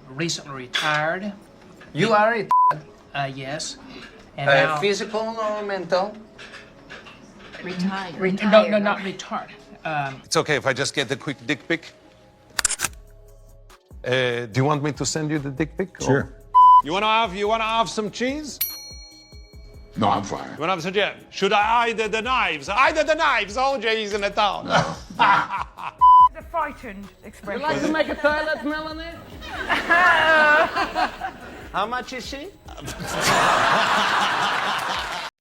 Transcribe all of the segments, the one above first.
recently retired. You are it. Yes. And now, Physical or mental? Retired. no, not retired. It's okay if I just get a quick dick pic. Do you want me to send you the dick pic? Sure. You wanna have some cheese? No, I'm fine. You wanna have some cheese? Should I hide the knives? Hide the knives! OJ is in the town. The frightened expression. You like to make a toilet, Melanie? How much is she?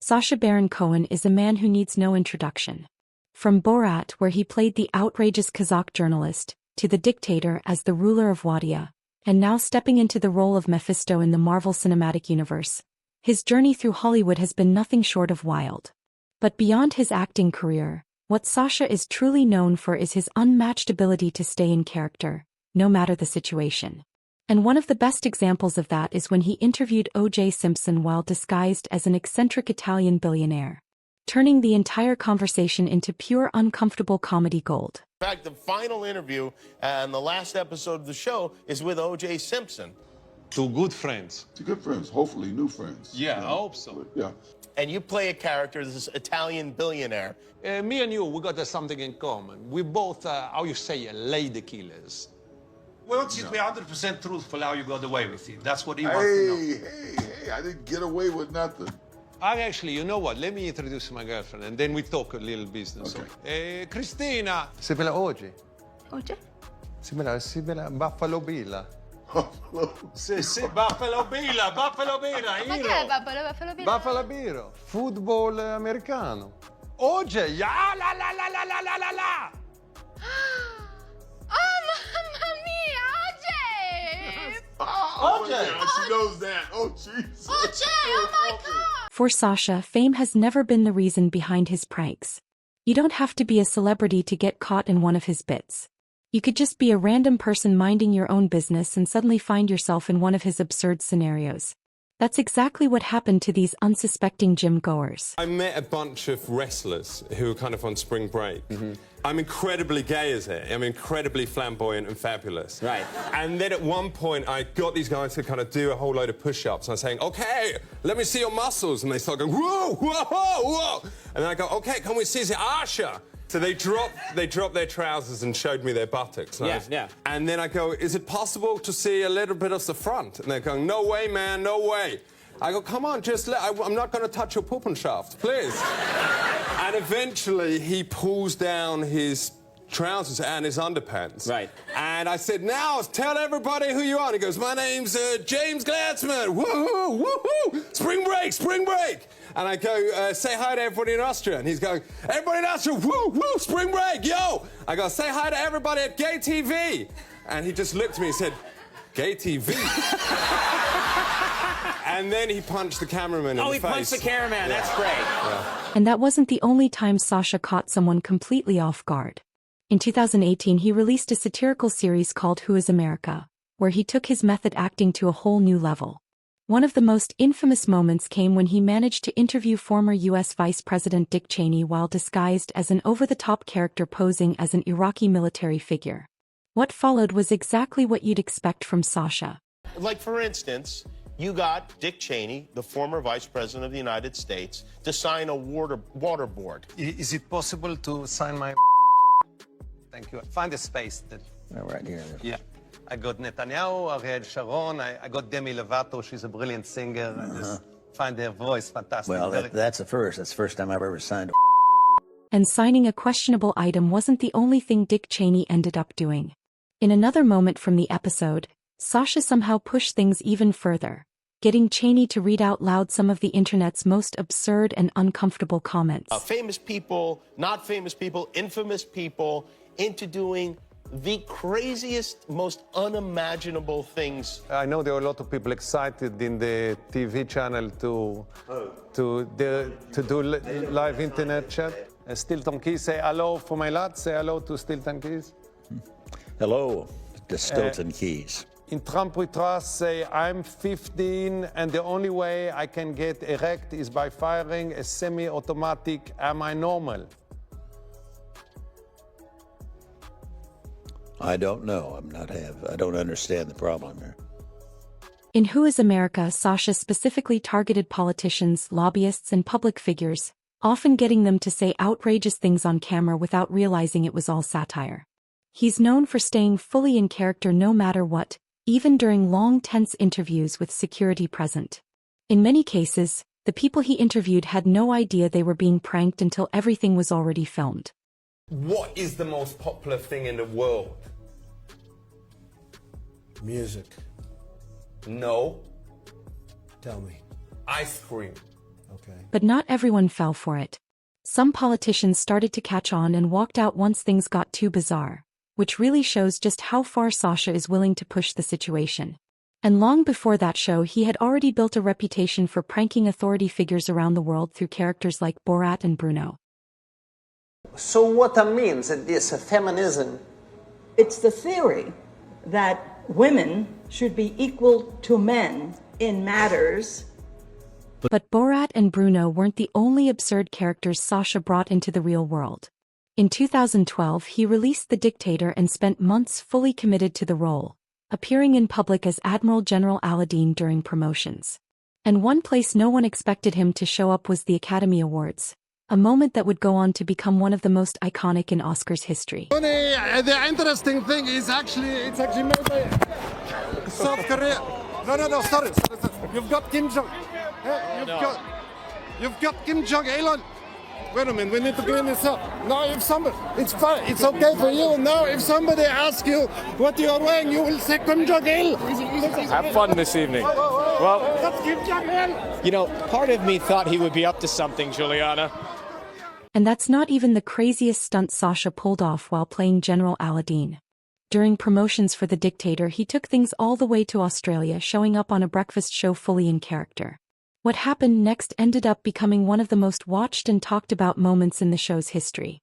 Sacha Baron Cohen is a man who needs no introduction. From Borat, where he played the outrageous Kazakh journalist, to the dictator as the ruler of Wadia, and now stepping into the role of Mephisto in the Marvel Cinematic Universe. His journey through Hollywood has been nothing short of wild. But beyond his acting career, what Sacha is truly known for is his unmatched ability to stay in character, no matter the situation. And one of the best examples of that is when he interviewed O.J. Simpson while disguised as an eccentric Italian billionaire, turning the entire conversation into pure uncomfortable comedy gold. In fact, the final interview and the last episode of the show is with O.J. Simpson. Two good friends. Two good friends, hopefully new friends. Yeah, I hope so. Yeah. And you play a character, this Italian billionaire. Me and you, we got something in common. We both, how you say, lady killers. We want you to be 100% truthful how you got away with it. That's what he wants to know. Hey, I didn't get away with nothing. Actually, you know what? Let me introduce my girlfriend, and then we talk a little business. Okay. Cristina. Si bella oggi? Oggi? Si bella Buffalo Bill. Buffalo. Sì, Buffalo Bill, Buffalo Bill, Ma che è Buffalo Bill? Buffalo Bill, football americano. Oggi, ya la la la la la la la la. Oh, mamma mia, Oggi! Oh, yeah, she knows that. Oh, jeez. Oggi, oh my God! For Sacha, fame has never been the reason behind his pranks. You don't have to be a celebrity to get caught in one of his bits. You could just be a random person minding your own business and suddenly find yourself in one of his absurd scenarios. That's exactly what happened to these unsuspecting gym goers. I met a bunch of wrestlers who were kind of on spring break. I'm incredibly gay as it. I'm incredibly flamboyant and fabulous. Right. And then at one point, I got these guys to kind of do a whole load of push-ups. And I was saying, okay, let me see your muscles. And they start going, whoa, whoa, whoa, whoa. And then I go, okay, can we see the Asha? So they dropped their trousers and showed me their buttocks. And then I go, is it possible to see a little bit of the front? And they're going, no way, man, no way. I go, come on, I'm not going to touch your pooping shaft, please. And eventually he pulls down his trousers and his underpants. Right. And I said, now tell everybody who you are. And he goes, my name's James Glatzman. Woohoo, woohoo, spring break, spring break. And I go, say hi to everybody in Austria. And he's going, everybody in Austria, woo, woo, spring break, yo. I go, say hi to everybody at Gay TV. And he just looked at me and said, Gay TV? And then he punched the cameraman in the face. Oh, he punched the cameraman, that's great. Yeah. And that wasn't the only time Sacha caught someone completely off guard. In 2018, he released a satirical series called Who is America, where he took his method acting to a whole new level. One of the most infamous moments came when he managed to interview former U.S. Vice President Dick Cheney while disguised as an over-the-top character posing as an Iraqi military figure. What followed was exactly what you'd expect from Sacha. Like, for instance, you got Dick Cheney, the former Vice President of the United States, to sign a water board. Is it possible to sign my... Thank you. Find a space. Right here. Yeah. I got Netanyahu, Ariel Sharon, I got Demi Lovato, she's a brilliant singer. I just find her voice fantastic. Well, that's the first. That's the first time I've ever signed. And signing a questionable item wasn't the only thing Dick Cheney ended up doing. In another moment from the episode, Sacha somehow pushed things even further, getting Cheney to read out loud some of the internet's most absurd and uncomfortable comments. Famous people, not famous people, infamous people, into doing the craziest, most unimaginable things. I know there are a lot of people excited in the TV channel to do live internet chat. Stilton Keys, say hello for my lad. Say hello to Stilton Keys. Hello, to Stilton Keys. In Trump we trust, say I'm 15 and the only way I can get erect is by firing a semi-automatic. Am I normal? I don't know. I don't understand the problem here. In Who is America, Sacha specifically targeted politicians, lobbyists, and public figures, often getting them to say outrageous things on camera without realizing it was all satire. He's known for staying fully in character no matter what, even during long, tense interviews with security present. In many cases, the people he interviewed had no idea they were being pranked until everything was already filmed. What is the most popular thing in the world? Music. No. Tell me. Ice cream. Okay. But not everyone fell for it. Some politicians started to catch on and walked out once things got too bizarre, which really shows just how far Sacha is willing to push the situation. And long before that show, he had already built a reputation for pranking authority figures around the world through characters like Borat and Bruno. So what means this feminism? It's the theory that women should be equal to men in matters. But Borat and Bruno weren't the only absurd characters Sacha brought into the real world. In 2012, he released The Dictator and spent months fully committed to the role, appearing in public as Admiral General Aladdin during promotions. And one place no one expected him to show up was the Academy Awards, a moment that would go on to become one of the most iconic in Oscars history. The interesting thing is it's actually made by South Korea. No, sorry. You've got Kim Jong. You've got Kim Jong Il. Wait a minute, we need to clean this up. Now, if somebody, it's fine, it's okay for you. Now, if somebody asks you what you are wearing, you will say Kim Jong Il. Have fun this evening. Well, That's Kim Jong Il. you know, part of me thought he would be up to something, Juliana. And that's not even the craziest stunt Sacha pulled off while playing General Aladdin. During promotions for The Dictator, he took things all the way to Australia, showing up on a breakfast show fully in character. What happened next ended up becoming one of the most watched and talked about moments in the show's history.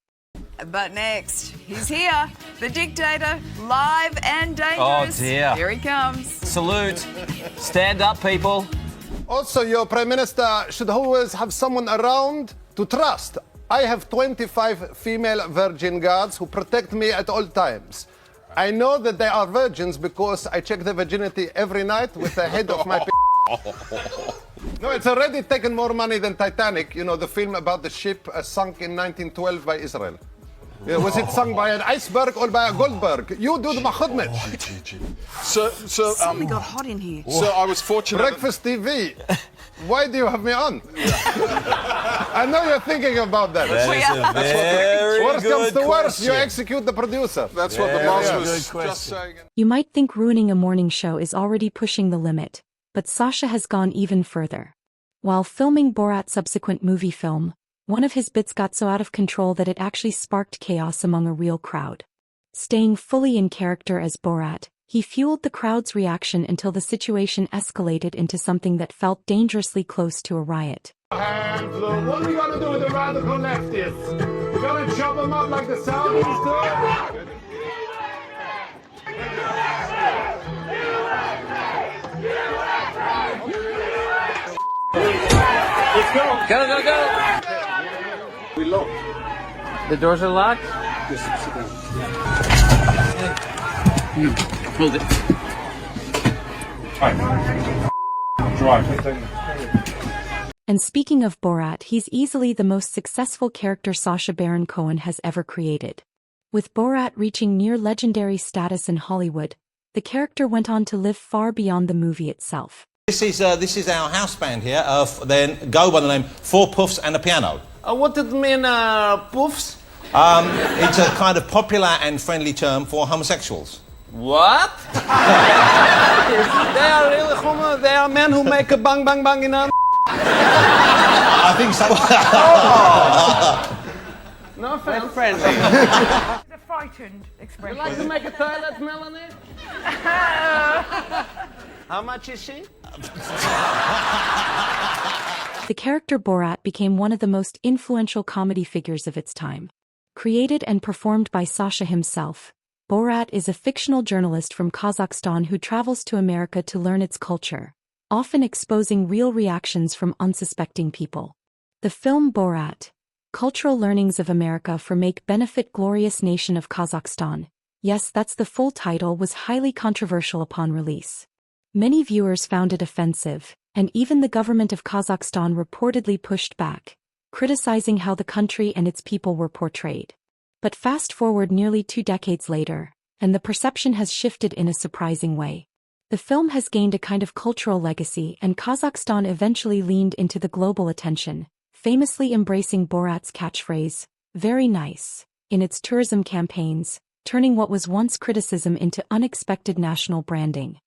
But next, he's here, the dictator, live and dangerous. Oh dear. Here he comes. Salute. Stand up, people. Also, your Prime Minister should always have someone around to trust. I have 25 female virgin guards who protect me at all times. I know that they are virgins because I check their virginity every night with the head of my No, it's already taken more money than Titanic, you know, the film about the ship sunk in 1912 by Israel. Yeah, was it sunk by an iceberg or by a Goldberg? You do the makhudmet. Something got hot in here. So I was fortunate. Breakfast TV. Why do you have me on? I know you're thinking about that. Worst comes to worst, you execute the producer. That's what the boss was just saying. You might think ruining a morning show is already pushing the limit, but Sacha has gone even further. While filming Borat's subsequent movie film, one of his bits got so out of control that it actually sparked chaos among a real crowd. Staying fully in character as Borat, he fueled the crowd's reaction until the situation escalated into something that felt dangerously close to a riot. And what are we going to do with the radical leftists? We're going to chop them up like the Saudis do? Let's go. Go. We lock. The doors are locked? Hold it. And speaking of Borat, he's easily the most successful character Sacha Baron Cohen has ever created. With Borat reaching near legendary status in Hollywood, the character went on to live far beyond the movie itself. This is our house band here. Then go by the name Four Puffs and a Piano. What did it mean, poofs? It's a kind of popular and friendly term for homosexuals. What? They are really homo. They are men who make a bang bang bang in a. I think so. No offense. Friendly. The frightened expression. You like to make a toilet, Melanie? How much is she? The character Borat became one of the most influential comedy figures of its time. Created and performed by Sacha himself, Borat is a fictional journalist from Kazakhstan who travels to America to learn its culture, often exposing real reactions from unsuspecting people. The film Borat, Cultural Learnings of America for Make Benefit Glorious Nation of Kazakhstan, Yes, that's the full title, was highly controversial upon release. Many viewers found it offensive, and even the government of Kazakhstan reportedly pushed back, criticizing how the country and its people were portrayed. But fast forward nearly 2 decades later, and the perception has shifted in a surprising way. The film has gained a kind of cultural legacy, and Kazakhstan eventually leaned into the global attention, famously embracing Borat's catchphrase, "Very nice," in its tourism campaigns, turning what was once criticism into unexpected national branding.